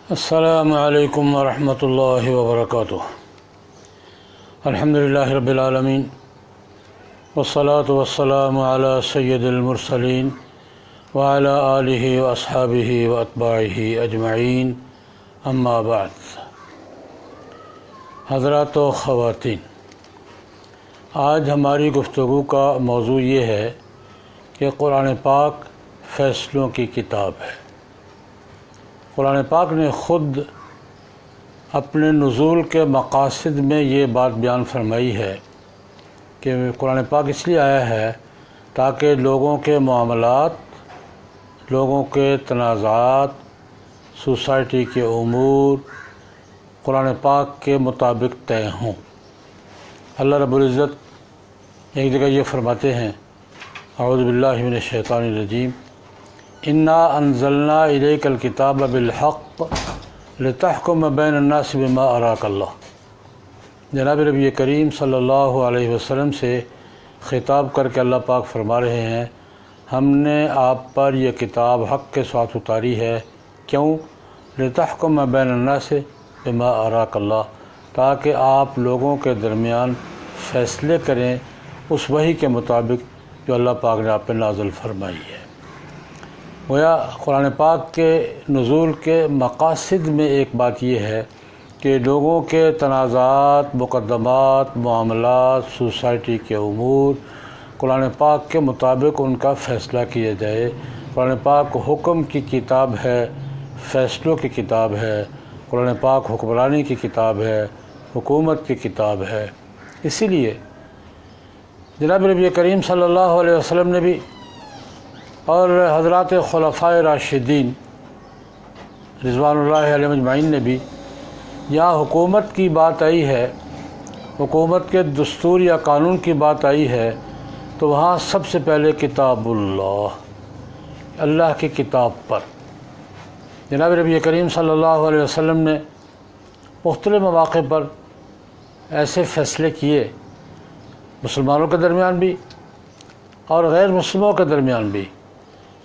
السلام علیکم ورحمۃ اللہ وبرکاتہ۔ الحمدللہ رب العالمین والصلاة والسلام علی سید المرسلین وعلی آلہ واصحابہ واتباعہ اجمعین، اما بعد۔ حضرات و خواتین، آج ہماری گفتگو کا موضوع یہ ہے کہ قرآن پاک فیصلوں کی کتاب ہے۔ قرآن پاک نے خود اپنے نزول کے مقاصد میں یہ بات بیان فرمائی ہے کہ قرآن پاک اس لیے آیا ہے تاکہ لوگوں کے معاملات، لوگوں کے تنازعات، سوسائٹی کے امور قرآن پاک کے مطابق طے ہوں۔ اللہ رب العزت ایک جگہ یہ فرماتے ہیں، اعوذ باللہ من الشیطان الرجیم، انا انزلنا الیک الکتاب بالحق لتحکم بین الناس بما اراک اللہ۔ جناب نبی کریم صلی اللہ علیہ وسلم سے خطاب کر کے اللہ پاک فرما رہے ہیں، ہم نے آپ پر یہ کتاب حق کے ساتھ اتاری ہے۔ کیوں؟ لتحکم بین الناس بما اراک اللہ، تاکہ آپ لوگوں کے درمیان فیصلے کریں اس وحی کے مطابق جو اللہ پاک نے آپ پہ نازل فرمائی ہے۔ گویا قرآن پاک کے نزول کے مقاصد میں ایک بات یہ ہے کہ لوگوں کے تنازعات، مقدمات، معاملات، سوسائٹی کے امور قرآن پاک کے مطابق ان کا فیصلہ کیا جائے۔ قرآن پاک حکم کی کتاب ہے، فیصلوں کی کتاب ہے۔ قرآن پاک حکمرانی کی کتاب ہے، حکومت کی کتاب ہے۔ اسی لیے جناب نبی کریم صلی اللہ علیہ وسلم نے بھی اور حضرات خلفائے راشدین رضوان اللہ علیہم اجمعین نے بھی، یہاں حکومت کی بات آئی ہے، حکومت کے دستور یا قانون کی بات آئی ہے، تو وہاں سب سے پہلے کتاب اللہ کی کتاب پر جناب نبی کریم صلی اللہ علیہ وسلم نے مختلف مواقع پر ایسے فیصلے کیے، مسلمانوں کے درمیان بھی اور غیر مسلموں کے درمیان بھی،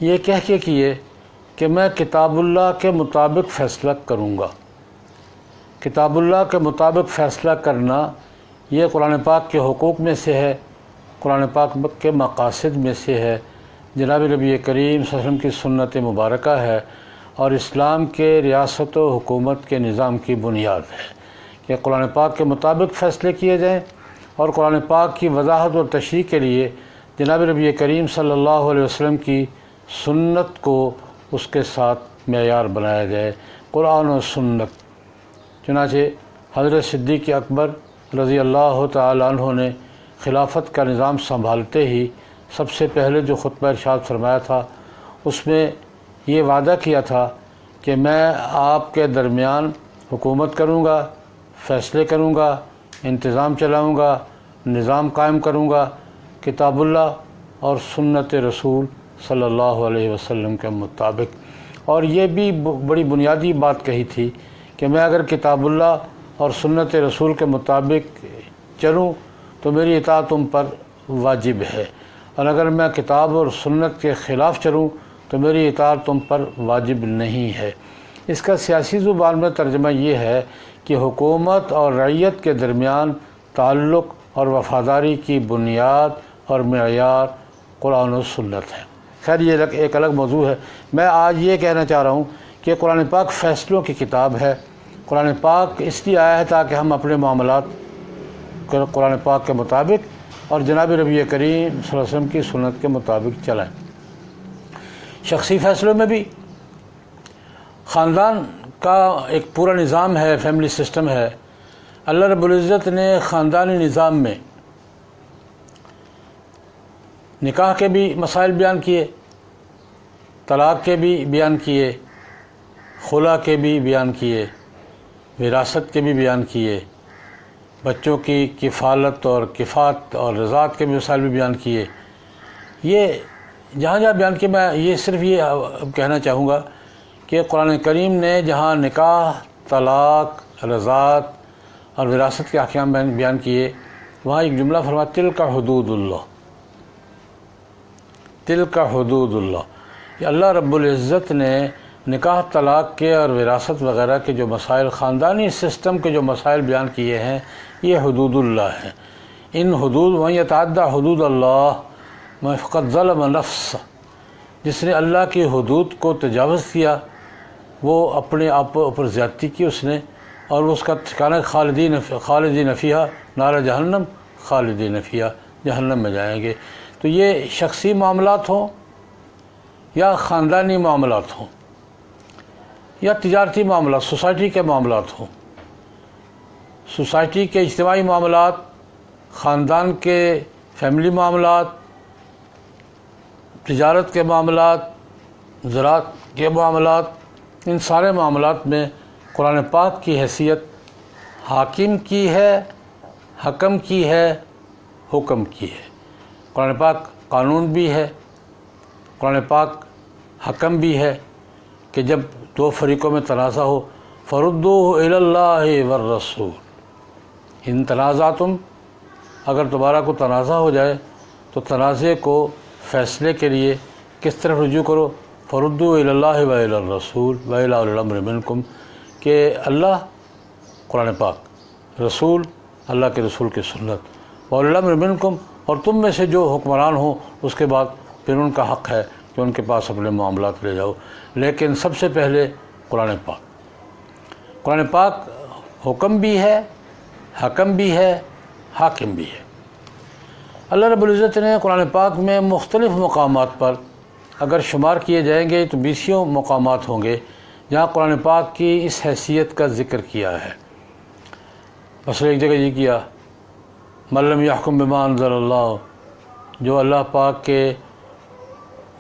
یہ کہہ کے کیے کہ میں کتاب اللہ کے مطابق فیصلہ کروں گا۔ کتاب اللہ کے مطابق فیصلہ کرنا یہ قرآن پاک کے حقوق میں سے ہے، قرآن پاک کے مقاصد میں سے ہے، جناب نبی کریم صلی اللہ علیہ وسلم کی سنت مبارکہ ہے، اور اسلام کے ریاست و حکومت کے نظام کی بنیاد ہے کہ قرآن پاک کے مطابق فیصلے کیے جائیں، اور قرآن پاک کی وضاحت و تشریح کے لیے جناب نبی کریم صلی اللہ علیہ وسلم کی سنت کو اس کے ساتھ معیار بنایا جائے، قرآن و سنت۔ چنانچہ حضرت صدیق اکبر رضی اللہ تعالی عنہ نے خلافت کا نظام سنبھالتے ہی سب سے پہلے جو خطبہ ارشاد فرمایا تھا، اس میں یہ وعدہ کیا تھا کہ میں آپ کے درمیان حکومت کروں گا، فیصلے کروں گا، انتظام چلاؤں گا، نظام قائم کروں گا کتاب اللہ اور سنت رسول صلی اللہ علیہ وسلم کے مطابق۔ اور یہ بھی بڑی بنیادی بات کہی تھی کہ میں اگر کتاب اللہ اور سنت رسول کے مطابق چلوں تو میری اطاعت تم پر واجب ہے، اور اگر میں کتاب اور سنت کے خلاف چلوں تو میری اطاعت تم پر واجب نہیں ہے۔ اس کا سیاسی زبان میں ترجمہ یہ ہے کہ حکومت اور رعیت کے درمیان تعلق اور وفاداری کی بنیاد اور معیار قرآن و سنت ہے۔ خیر یہ ایک الگ موضوع ہے۔ میں آج یہ کہنا چاہ رہا ہوں کہ قرآن پاک فیصلوں کی کتاب ہے۔ قرآن پاک اس لیے آیا ہے تاکہ ہم اپنے معاملات قرآن پاک کے مطابق اور جناب نبی کریم صلی اللہ علیہ وسلم کی سنت کے مطابق چلائیں۔ شخصی فیصلوں میں بھی خاندان کا ایک پورا نظام ہے، فیملی سسٹم ہے۔ اللہ رب العزت نے خاندانی نظام میں نکاح کے بھی مسائل بیان کیے، طلاق کے بھی بیان کیے، خلا کے بھی بیان کیے، وراثت کے بھی بیان کیے، بچوں کی کفالت اور کفات اور رضاعت کے بھی مسائل بھی بیان کیے۔ یہ جہاں جہاں بیان کیے، میں یہ صرف یہ کہنا چاہوں گا کہ قرآن کریم نے جہاں نکاح، طلاق، رضاعت اور وراثت کے احکام بیان کیے، وہاں ایک جملہ فرمایا تلک حدود اللہ، تلک حدود اللہ، کہ اللہ رب العزت نے نکاح طلاق کے اور وراثت وغیرہ کے جو مسائل، خاندانی سسٹم کے جو مسائل بیان کیے ہیں، یہ حدود اللہ ہیں۔ ان حدود وَمَن يَتَعَدَّ حدود اللہ فقد ظلم نفس، جس نے اللہ کی حدود کو تجاوز کیا وہ اپنے آپ پر زیادتی کی اس نے، اور اس کا ٹھکانہ خالدین فیہا نار جہنم، خالدین فیہا، جہنم میں جائیں گے۔ تو یہ شخصی معاملات ہوں یا خاندانی معاملات ہوں یا تجارتی معاملات، سوسائٹی کے معاملات ہوں، سوسائٹی کے اجتماعی معاملات، خاندان کے فیملی معاملات، تجارت کے معاملات، زراعت کے معاملات، ان سارے معاملات میں قرآن پاک کی حیثیت حاکم کی ہے، حکم کی ہے، حکم کی ہے۔ قرآن پاک قانون بھی ہے، قرآن پاک حکم بھی ہے کہ جب دو فریقوں میں تنازع ہو فردوہ الی اللہ والرسول، ان تنازعتم، اگر تمہارا کو تنازع ہو جائے تو تنازع کو فیصلے کے لیے کس طرف رجوع کرو، فردوہ الی اللہ والی الرسول والی اولی الامر منکم، کہ اللہ قرآن پاک، رسول اللہ کے رسول کی سنت، واولی الامر منکم، اور تم میں سے جو حکمران ہوں اس کے بعد پھر ان کا حق ہے کہ ان کے پاس اپنے معاملات لے جاؤ، لیکن سب سے پہلے قرآن پاک حکم بھی ہے، حکم بھی ہے، حاکم بھی ہے۔ اللہ رب العزت نے قرآن پاک میں مختلف مقامات پر اگر شمار کیے جائیں گے تو 20 مقامات ہوں گے جہاں قرآن پاک کی اس حیثیت کا ذکر کیا ہے۔ مثلا ایک جگہ یہ کیا، من لم یحکم بما انزل اللہ، جو اللہ پاک کے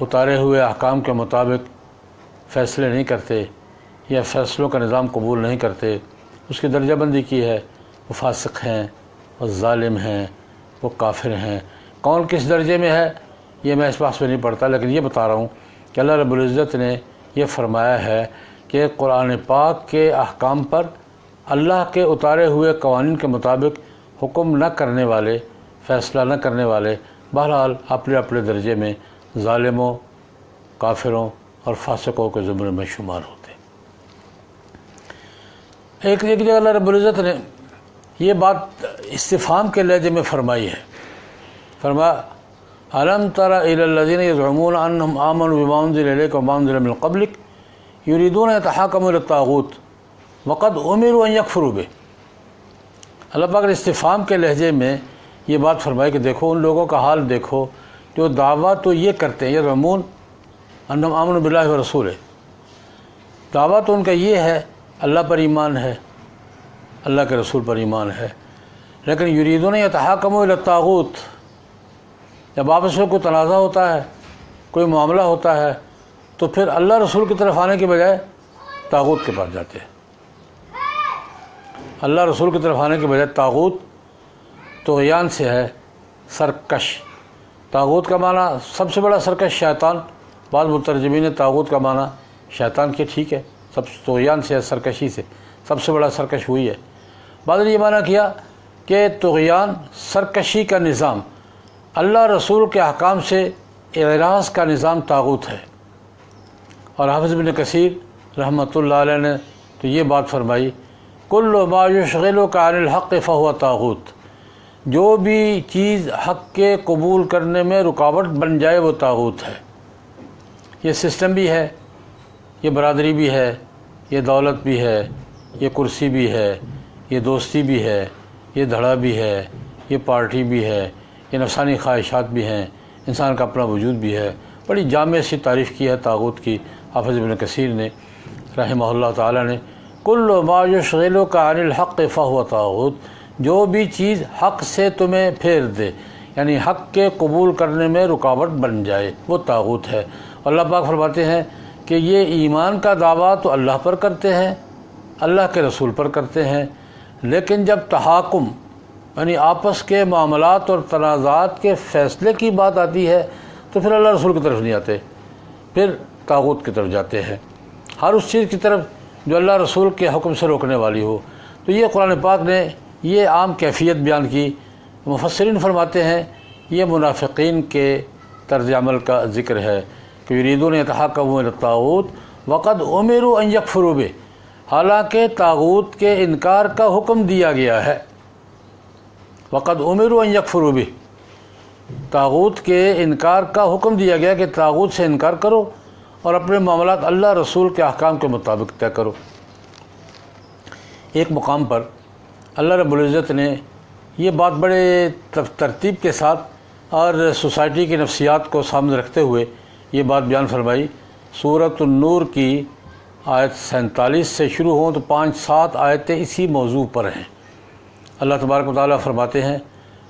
اتارے ہوئے احکام کے مطابق فیصلے نہیں کرتے یا فیصلوں کا نظام قبول نہیں کرتے، اس کی درجہ بندی کی ہے، وہ فاسق ہیں، وہ ظالم ہیں، وہ کافر ہیں۔ کون کس درجے میں ہے یہ میں اس بات پہ نہیں پڑھتا، لیکن یہ بتا رہا ہوں کہ اللہ رب العزت نے یہ فرمایا ہے کہ قرآن پاک کے احکام پر اللہ کے اتارے ہوئے قوانین کے مطابق حکم نہ کرنے والے، فیصلہ نہ کرنے والے، بہرحال اپنے اپنے درجے میں ظالموں، کافروں اور فاسقوں کے زمرے میں شمار ہوتے۔ ایک جگہ اللہ رب العزت نے یہ بات استفہام کے لہجے میں فرمائی ہے، فرمایا الم تر الی الذین یزعمون انہم آمنوا بما انزل الیک وما انزل من قبلک یریدون ان یتحاکموا الی الطاغوت وقد امروا ان یکفروا بہ۔ اللہ پاک نے استفہام کے لہجے میں یہ بات فرمائی کہ دیکھو ان لوگوں کا حال دیکھو جو دعویٰ تو یہ کرتے ہیں، یزعمون انہم آمنوا باللہ ورسولہ، دعویٰ تو ان کا یہ ہے اللہ پر ایمان ہے، اللہ کے رسول پر ایمان ہے، لیکن یریدون یتحاکموا الی الطاغوت، جب آپس میں کوئی تنازع ہوتا ہے، کوئی معاملہ ہوتا ہے تو پھر اللہ رسول کی طرف آنے کے بجائے طاغوت کے پاس جاتے ہیں۔ اللہ رسول کی طرف آنے کے بجائے طاغوت طغیان سے ہے، سرکش۔ طاغوت کا معنی سب سے بڑا سرکش شیطان، بعض مترجمین نے طاغوت کا معنی شیطان کے، ٹھیک ہے، سب طغیان سے ہے، سرکشی سے، سب سے بڑا سرکش ہوئی ہے۔ بعض نے یہ معنی کیا کہ طغیان، سرکشی کا نظام، اللہ رسول کے احکام سے اعراض کا نظام طاغوت ہے۔ اور حافظ ابن کثیر رحمۃ اللہ علیہ نے تو یہ بات فرمائی، کل ما یشغلک عن الحق فہو طاغوت، جو بھی چیز حق کے قبول کرنے میں رکاوٹ بن جائے وہ طاغوت ہے۔ یہ سسٹم بھی ہے، یہ برادری بھی ہے، یہ دولت بھی ہے، یہ کرسی بھی ہے، یہ دوستی بھی ہے، یہ دھڑا بھی ہے، یہ پارٹی بھی ہے، یہ نفسانی خواہشات بھی ہیں، انسان کا اپنا وجود بھی ہے۔ بڑی جامع سی تعریف کی ہے طاغوت کی حافظ ابن کثیر نے رحمہ اللہ تعالی نے، کل ما یشغلک عن الحق فہو طاغوت، جو بھی چیز حق سے تمہیں پھیر دے، یعنی حق کے قبول کرنے میں رکاوٹ بن جائے، وہ طاغوت ہے۔ اللہ پاک فرماتے ہیں کہ یہ ایمان کا دعویٰ تو اللہ پر کرتے ہیں، اللہ کے رسول پر کرتے ہیں، لیکن جب تحاکم یعنی آپس کے معاملات اور تنازعات کے فیصلے کی بات آتی ہے تو پھر اللہ رسول کی طرف نہیں آتے، پھر طاغوت کی طرف جاتے ہیں، ہر اس چیز کی طرف جو اللہ رسول کے حکم سے روکنے والی ہو۔ تو یہ قرآن پاک نے یہ عام کیفیت بیان کی۔ مفسرین فرماتے ہیں یہ منافقین کے طرز عمل کا ذکر ہے کہ یریدون یتحاکموا الی الطاغوت وقد امروا ان یکفروا بہ، حالانکہ طاغوت کے انکار کا حکم دیا گیا ہے۔ وقد امروا ان یکفروا بہ، طاغوت کے انکار کا حکم دیا گیا کہ طاغوت سے انکار کرو اور اپنے معاملات اللہ رسول کے احکام کے مطابق طے کرو۔ ایک مقام پر اللہ رب العزت نے یہ بات بڑے ترتیب کے ساتھ اور سوسائٹی کی نفسیات کو سامنے رکھتے ہوئے یہ بات بیان فرمائی۔ سورۃ النور کی آیت 47 سے شروع ہوں تو 5-7 آیتیں اسی موضوع پر ہیں۔ اللہ تبارک و تعالیٰ فرماتے ہیں،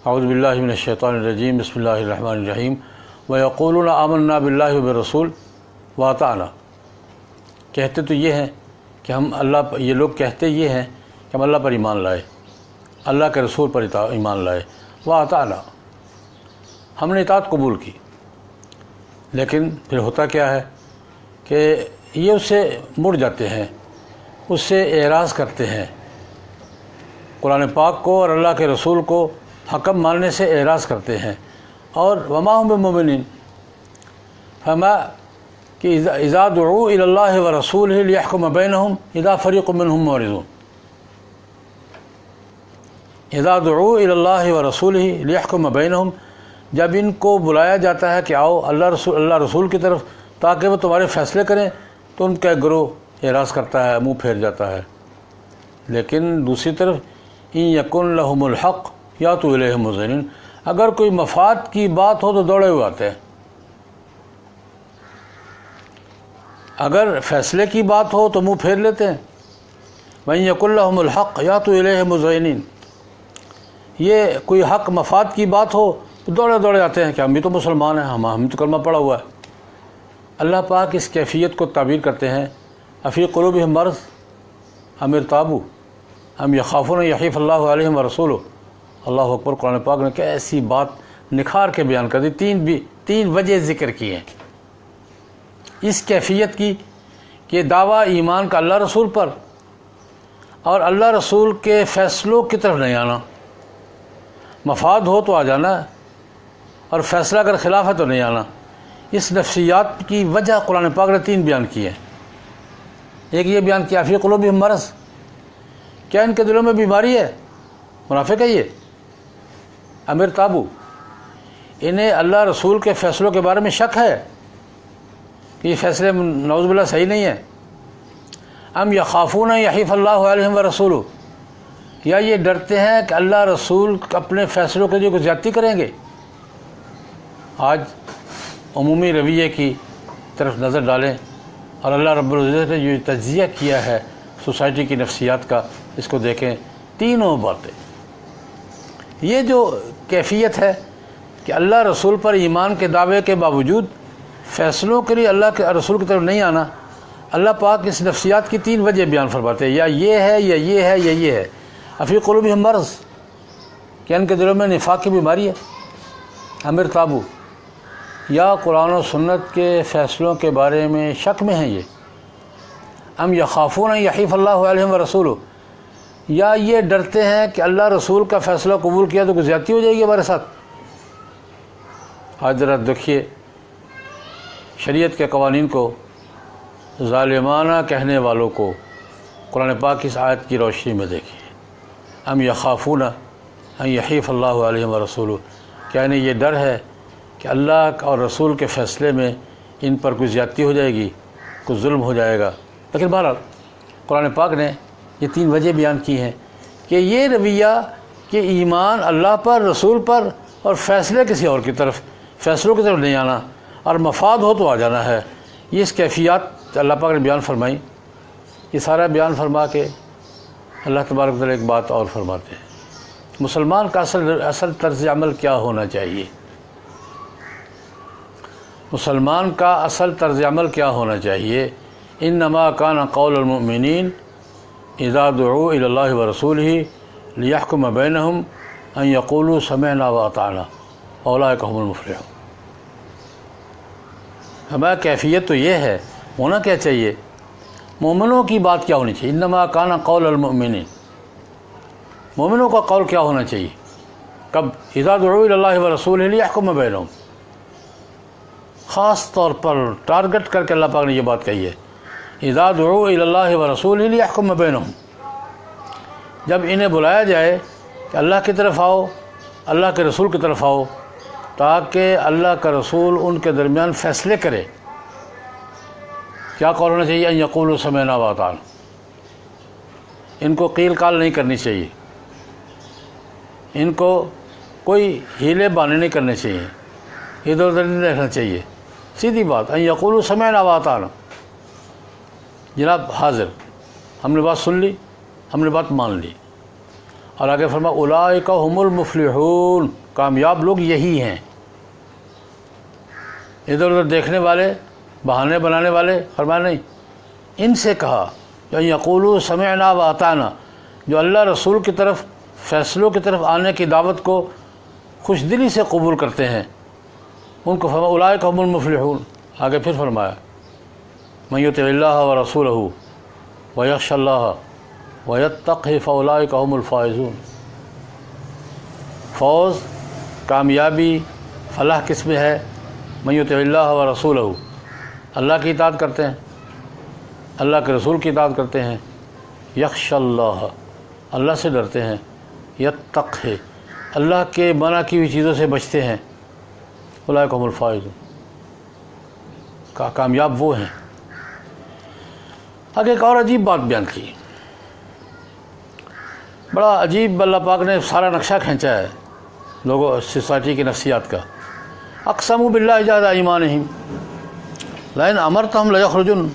اعوذ باللہ من الشیطان الرجیم، بسم اللہ الرحمن الرحیم، وَيَقُولُونَ آمَنَّا بِاللَّهِ وَبِالرَّسُولِ وَأَطَعْنَا، کہتے تو یہ ہیں کہ ہم یہ لوگ کہتے یہ ہیں کہ ہم اللہ پر ایمان لائے، اللہ کے رسول پر ایمان لائے، وَأَطَعْنَا، ہم نے اطاعت قبول کی، لیکن پھر ہوتا کیا ہے کہ یہ اس سے مڑ جاتے ہیں، اس سے اعراض کرتے ہیں، قرآن پاک کو اور اللہ کے رسول کو حکم ماننے سے اعراض کرتے ہیں، اور وما هم بمؤمنین، فما کہ اذا دعوا الی اللہ ورسولہ لیحکم بینہم اذا فریق منہم معرضون، اذا دعوا الی اللہ ورسولہ لیحکم بینہم، جب ان کو بلایا جاتا ہے کہ آؤ اللہ رسول کی طرف تاکہ وہ تمہارے فیصلے کریں، تو ان کا ایک گروہ اعراض کرتا ہے، منہ پھیر جاتا ہے۔ لیکن دوسری طرف ان یکن لہم الحق یاتوا الیہ مذعنین، اگر کوئی مفاد کی بات ہو تو دوڑے ہوئے آتے ہیں، اگر فیصلے کی بات ہو تو منہ پھیر لیتے ہیں۔ وَإِن یکن لہم الحق یاتوا الیہ مذعنین، یہ کوئی حق مفاد کی بات ہو تو دوڑے دوڑے آتے ہیں کہ ہم بھی تو مسلمان ہیں، ہم تو کلمہ پڑھا ہوا ہے۔ اللہ پاک اس کیفیت کو تعبیر کرتے ہیں، افی قلوبہم مرض ام ارتابوا ام یخافون ان یحیف اللہ علیہم ورسولہ۔ اللہ اکبر، قرآن پاک نے کیسی بات نکھار کے بیان کر دی، تین وجہ ذکر کی ہیں اس کیفیت کی، کہ دعویٰ ایمان کا اللہ رسول پر اور اللہ رسول کے فیصلوں کی طرف نہیں آنا، مفاد ہو تو آ جانا اور فیصلہ اگر خلاف ہے تو نہیں آنا۔ اس نفسیات کی وجہ قرآن پاک نے 3 بیان کی ہے۔ ایک یہ بیان کیا فی قلوبہم مرض، کیا ان کے دلوں میں بیماری ہے، منافق ہے یہ، ام ارتابوا، انہیں اللہ رسول کے فیصلوں کے بارے میں شک ہے کہ یہ فیصلے نعوذ باللہ صحیح نہیں ہیں، ام یخافون ان یحیف اللہ علیہم ورسولہ، یا یہ ڈرتے ہیں کہ اللہ رسول اپنے فیصلوں کے لیے کوئی زیادتی کریں گے۔ آج عمومی رویے کی طرف نظر ڈالیں اور اللہ رب العزت نے جو تجزیہ کیا ہے سوسائٹی کی نفسیات کا، اس کو دیکھیں، تینوں باتیں، یہ جو کیفیت ہے کہ اللہ رسول پر ایمان کے دعوے کے باوجود فیصلوں کے لیے اللہ کے رسول کی طرف نہیں آنا، اللہ پاک اس نفسیات کی 3 وجہ بیان فرماتے ہیں، یا یہ ہے یا یہ ہے یا یہ ہے۔ افی قلوبہم مرض، کہ ان کے دلوں میں نفاق کی بیماری ہے، ام ارتابوا، یا قرآن و سنت کے فیصلوں کے بارے میں شک میں ہیں یہ، ام یخافون ان یحیف اللہ علیہم ورسولہ، یا یہ ڈرتے ہیں کہ اللہ رسول کا فیصلہ قبول کیا تو کوئی زیادتی ہو جائے گی ہمارے ساتھ۔ آج ذرا دیکھیے شریعت کے قوانین کو ظالمانہ کہنے والوں کو قرآن پاک کی اس آیت کی روشنی میں دیکھیے، ام یخافون ان یحیف اللہ علیہم ورسولہ، کیا انہیں یہ ڈر ہے کہ اللہ اور رسول کے فیصلے میں ان پر کوئی زیادتی ہو جائے گی، کوئی ظلم ہو جائے گا۔ لیکن بہرحال قرآن پاک نے یہ 3 وجہ بیان کی ہیں کہ یہ رویہ کہ ایمان اللہ پر، رسول پر اور فیصلے کسی اور کی طرف، فیصلوں کی طرف نہیں آنا اور مفاد ہو تو آ جانا ہے، یہ اس کیفیات اللہ پاک نے بیان فرمائی۔ یہ سارا بیان فرما کے اللہ تبارک و تعالیٰ ایک بات اور فرماتے ہیں، مسلمان کا اصل طرز عمل کیا ہونا چاہیے، مسلمان کا اصل طرز عمل کیا ہونا چاہیے۔ انما کان قول المؤمنین اذا دعوا الی اللہ ورسولہ لیحکم بینہم ان یقولوا سمعنا واطعنا اولئک هم المفلحون۔ ہمارا کیفیت تو یہ ہے، ہونا کیا چاہیے، مومنوں کی بات کیا ہونی چاہیے، انما کان قول المؤمنین، مومنوں کا قول کیا ہونا چاہیے، کب، اذا دعوا الی اللہ ورسولہ لیحکم بینہم، خاص طور پر ٹارگٹ کر کے اللہ پاک نے یہ بات کہی ہے، اذا دعوا الی اللہ ورسولہ لیحکم بینہم، جب انہیں بلایا جائے کہ اللہ کی طرف آؤ، اللہ کے رسول کی طرف آؤ، تاکہ اللہ کا رسول ان کے درمیان فیصلے کرے، کیا قول ہونا چاہیے؟ ان یقولوا سمعنا واطعنا، ان کو قیل قال نہیں کرنی چاہیے، ان کو کوئی ہیلے بہانے نہیں کرنے چاہیے، ادھر ادھر نہیں دیکھنا چاہیے، سیدھی بات، ان یقولوا سمعنا واطعنا، جناب حاضر، ہم نے بات سن لی، ہم نے بات مان لی۔ اور آگے فرمایا اولئک هم المفلحون، کامیاب لوگ یہی ہیں۔ ادھر ادھر دیکھنے والے، بہانے بنانے والے فرمایا نہیں، ان سے کہا جو یقولوا سمعنا واطعنا، جو اللہ رسول کی طرف فیصلوں کی طرف آنے کی دعوت کو خوش دلی سے قبول کرتے ہیں، ان کو فرمایا اولئک هم المفلحون۔ آگے پھر فرمایا من یطع اللہ ورسولہ ویخشى اللہ ویتقہ فاولئک هم الفائزون۔ فوز، کامیابی، فلاح کس میں ہے؟ من یطع اللہ ورسولہ، اللہ کی اطاعت کرتے ہیں، اللہ کے رسول کی اطاعت کرتے ہیں، یخشى اللہ، اللہ سے ڈرتے ہیں، یتقہ، اللہ کے منع کی ہوئی چیزوں سے بچتے ہیں، اولئک هم الفائزون، کامیاب وہ ہیں۔ آگے ایک اور عجیب بات بیان کی، بڑا عجیب اللہ پاک نے سارا نقشہ کھینچا ہے لوگوں سوسائٹی کی نفسیات کا۔ اقسموا باللہ جہد ایمانہم لئن امرتہم لیخرجن،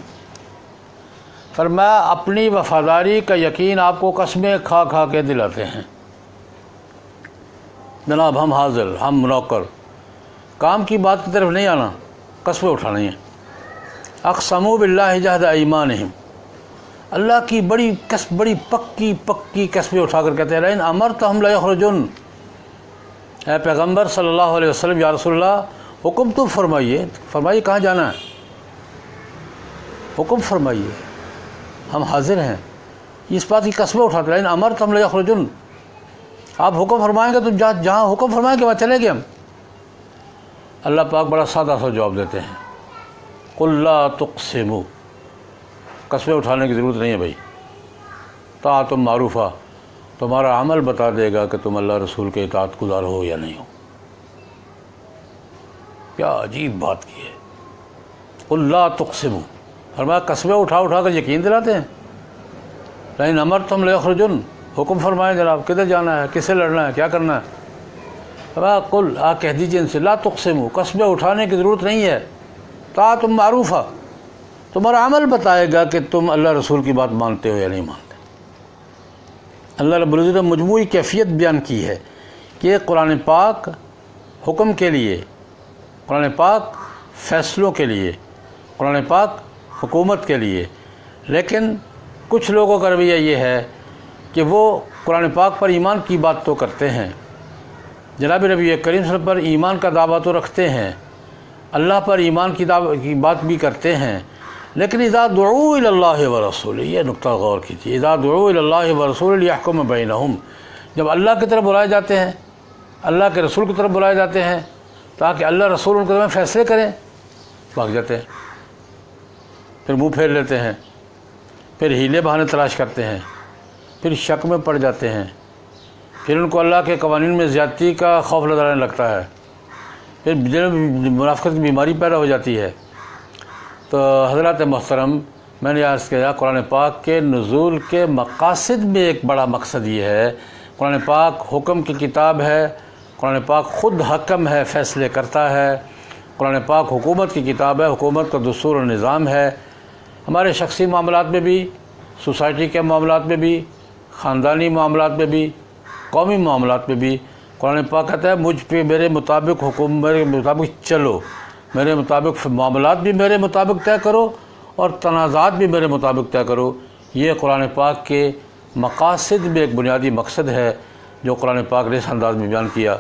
فرمایا اپنی وفاداری کا یقین آپ کو قسمیں کھا کھا کے دلاتے ہیں، جناب ہم حاضر، ہم نوکر، کام کی بات کی طرف نہیں آنا، قسمیں اٹھانی ہیں۔ اقسموا باللہ جہد ایمانہم، اللہ کی بڑی پکی قسمیں اٹھا کر کہتے ہیں لئن امرتہم لیخرجن، اے پیغمبر صلی اللہ علیہ وسلم، یا رسول اللہ، حکم تو فرمائیے کہاں جانا ہے، حکم فرمائیے، ہم حاضر ہیں۔ اس بات کی قسمیں اٹھاتے ہیں لئن امرتہم لیخرجن، آپ حکم فرمائیں گے تو جہاں حکم فرمائیں گے وہاں چلیں گے ہم۔ اللہ پاک بڑا سادہ سا جواب دیتے ہیں، قل لا تقسموا، قسمیں اٹھانے کی ضرورت نہیں ہے بھائی، طاعت معروفہ، تمہارا عمل بتا دے گا کہ تم اللہ رسول کے اطاعت گزار ہو یا نہیں ہو۔ کیا عجیب بات کی ہے، قل لا تقسموا، فرمایا قسمیں اٹھا کر یقین دلاتے ہیں۔ لئن امرتم لیخرجن، حکم فرمائیں جناب، کدھر جانا ہے، کس سے لڑنا ہے، کیا کرنا ہے؟ فرمایا قل، کہہ دیجیے ان سے، لا تقسموا، قسمیں اٹھانے کی ضرورت نہیں ہے، طاعت معروفہ، تمہارا عمل بتائے گا کہ تم اللہ رسول کی بات مانتے ہو یا نہیں مانتے۔ اللہ رب العزت نے مجموعی کیفیت بیان کی ہے کہ قرآن پاک حکم کے لیے، قرآن پاک فیصلوں کے لیے، قرآن پاک حکومت کے لیے، لیکن کچھ لوگوں کا رویہ یہ ہے کہ وہ قرآن پاک پر ایمان کی بات تو کرتے ہیں، جناب نبی کریم صلی اللہ علیہ وسلم پر ایمان کا دعویٰ تو رکھتے ہیں، اللہ پر ایمان کی بات بھی کرتے ہیں، لیکن اذا دعوا الی اللہ ورسولہ، یہ نقطہ غور کیجیے، اذا دعوا الی اللہ ورسولہ لیحکم بینہم، جب اللہ کی طرف بلائے جاتے ہیں، اللہ کے رسول کی طرف بلائے جاتے ہیں تاکہ اللہ رسول ان کے درمیان فیصلے کریں، بھاگ جاتے ہیں، پھر منہ پھیر لیتے ہیں، پھر ہیلے بہانے تلاش کرتے ہیں، پھر شک میں پڑ جاتے ہیں، پھر ان کو اللہ کے قوانین میں زیادتی کا خوف نظر آنے لگتا ہے، پھر منافقت کی بیماری پیدا ہو جاتی ہے۔ تو حضرات محترم، میں نے عرض کیا قرآن پاک کے نزول کے مقاصد میں ایک بڑا مقصد یہ ہے، قرآن پاک حکم کی کتاب ہے، قرآن پاک خود حکم ہے، فیصلے کرتا ہے، قرآن پاک حکومت کی کتاب ہے، حکومت کا دستور و نظام ہے، ہمارے شخصی معاملات میں بھی، سوسائٹی کے معاملات میں بھی، خاندانی معاملات میں بھی، قومی معاملات میں بھی قرآن پاک کہتا ہے مجھ پہ میرے مطابق حکم، میرے مطابق چلو، میرے مطابق معاملات بھی میرے مطابق طے کرو اور تنازعات بھی میرے مطابق طے کرو۔ یہ قرآن پاک کے مقاصد میں ایک بنیادی مقصد ہے جو قرآن پاک نے اس انداز میں بیان کیا،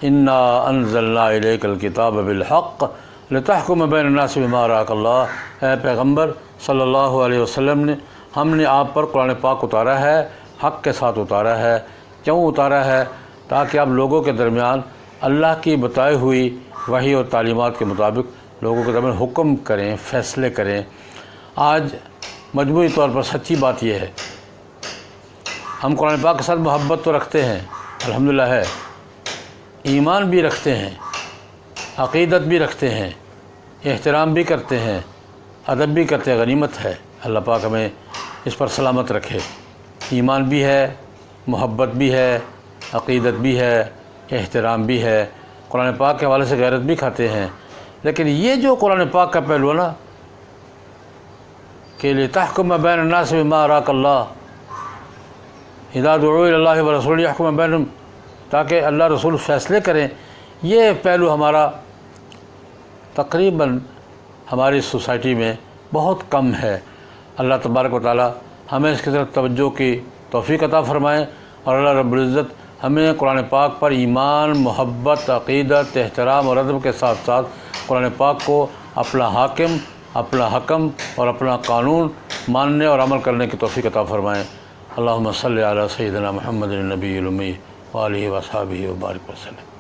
انا انزلنا الیک الکتاب بالحق لتحکم بین الناس بما اراک اللہ، اے پیغمبر صلی اللہ علیہ وسلم نے، ہم نے آپ پر قرآن پاک اتارا ہے، حق کے ساتھ اتارا ہے۔ کیوں اتارا ہے؟ تاکہ آپ لوگوں کے درمیان اللہ کی بتائی ہوئی وحی اور تعلیمات کے مطابق لوگوں کے درمیان حکم کریں، فیصلے کریں۔ آج مجموعی طور پر سچی بات یہ ہے، ہم قرآن پاک کے ساتھ محبت تو رکھتے ہیں، الحمدللہ ہے، ایمان بھی رکھتے ہیں، عقیدت بھی رکھتے ہیں، احترام بھی کرتے ہیں، ادب بھی کرتے ہیں، غنیمت ہے، اللہ پاک ہمیں اس پر سلامت رکھے۔ ایمان بھی ہے، محبت بھی ہے، عقیدت بھی ہے، احترام بھی ہے، قرآن پاک کے حوالے سے غیرت بھی کھاتے ہیں، لیکن یہ جو قرآن پاک کا پہلو ہے نا کہ لِتَحْكُمَ بَيْنَ النَّاسِ بِمَا أَرَاكَ اللَّهُ اِذَا دُعُوا إِلَى اللَّهِ وَرَسُولِهِ يَحْكُمَ بَيْنَهُمْ، تاکہ اللہ رسول فیصلے کریں، یہ پہلو ہمارا تقریباً ہماری سوسائٹی میں بہت کم ہے۔ اللہ تبارک و تعالی ہمیں اس کی طرف توجہ کی توفیق عطا فرمائیں، اور اللہ رب العزت ہمیں قرآن پاک پر ایمان، محبت، عقیدت، احترام اور ادب کے ساتھ ساتھ قرآن پاک کو اپنا حاکم، اپنا حکم اور اپنا قانون ماننے اور عمل کرنے کی توفیق عطا فرمائیں۔ اللہم صلی علی سیدنا محمد النبی الامی وآلہ وصحبہ وبارک وسلم۔